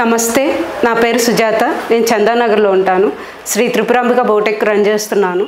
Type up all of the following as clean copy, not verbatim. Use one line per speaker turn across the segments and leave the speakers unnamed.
నమస్తే, నా పేరు సుజాత. నేను చందానగర్లో ఉంటాను. శ్రీ త్రిపురాంబిక బోటెక్ రన్ చేస్తున్నాను.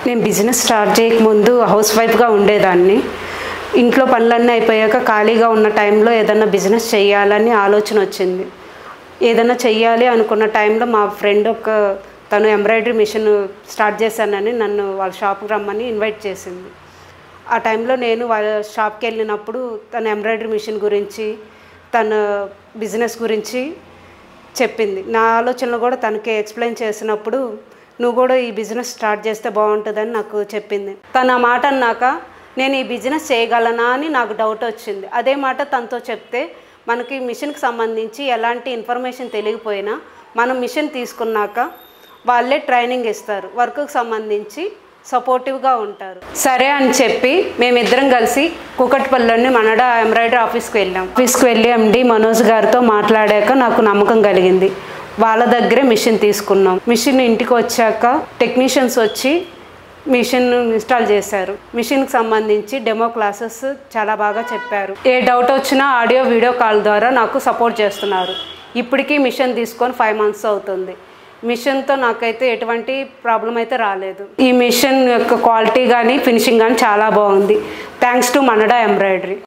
నేను బిజినెస్ స్టార్ట్ చేయకముందు హౌస్ వైఫ్గా ఉండేదాన్ని. ఇంట్లో పనులన్నీ అయిపోయాక ఖాళీగా ఉన్న టైంలో ఏదైనా బిజినెస్ చేయాలని ఆలోచన వచ్చింది. ఏదైనా చెయ్యాలి అనుకున్న టైంలో మా ఫ్రెండ్ తను ఎంబ్రాయిడరీ మిషన్ స్టార్ట్ చేశానని నన్ను వాళ్ళ షాప్కి రమ్మని ఇన్వైట్ చేసింది. ఆ టైంలో నేను వాళ్ళ షాప్కి వెళ్ళినప్పుడు తన ఎంబ్రాయిడరీ మిషన్ గురించి, తన బిజినెస్ గురించి చెప్పింది. నా ఆలోచనలు కూడా తనకి ఎక్స్ప్లెయిన్ చేసినప్పుడు నువ్వు కూడా ఈ బిజినెస్ స్టార్ట్ చేస్తే బాగుంటుందని నాకు చెప్పింది. తను ఆ మాట అన్నాక నేను ఈ బిజినెస్ చేయగలనా అని నాకు డౌట్ వచ్చింది. అదే మాట తనతో చెప్తే మనకి మిషన్కి సంబంధించి ఎలాంటి ఇన్ఫర్మేషన్ తెలియకపోయినా మనం మిషన్ తీసుకున్నాక వాళ్ళే ట్రైనింగ్ ఇస్తారు, వర్క్కి సంబంధించి సపోర్టివ్గా ఉంటారు. సరే అని చెప్పి మేమిద్దరం కలిసి కూకట్పల్లిలోని మనడా ఎంబ్రాయిడరీ ఆఫీస్కి వెళ్ళి ఎండి మనోజ్ గారితో మాట్లాడాక నాకు నమ్మకం కలిగింది. వాళ్ళ దగ్గరే మిషన్ తీసుకున్నాం. మిషన్ ఇంటికి వచ్చాక టెక్నీషియన్స్ వచ్చి మిషన్ ఇన్స్టాల్ చేశారు. మిషన్కి సంబంధించి డెమో క్లాసెస్ చాలా బాగా చెప్పారు. ఏ డౌట్ వచ్చినా ఆడియో వీడియో కాల్ ద్వారా నాకు సపోర్ట్ చేస్తున్నారు. ఇప్పటికీ మిషన్ తీసుకొని 5 months అవుతుంది. మిషన్తో నాకైతే ఎటువంటి ప్రాబ్లం అయితే రాలేదు. ఈ మిషన్ యొక్క క్వాలిటీ కానీ ఫినిషింగ్ కానీ చాలా బాగుంది. Thanks to Manada embroidery.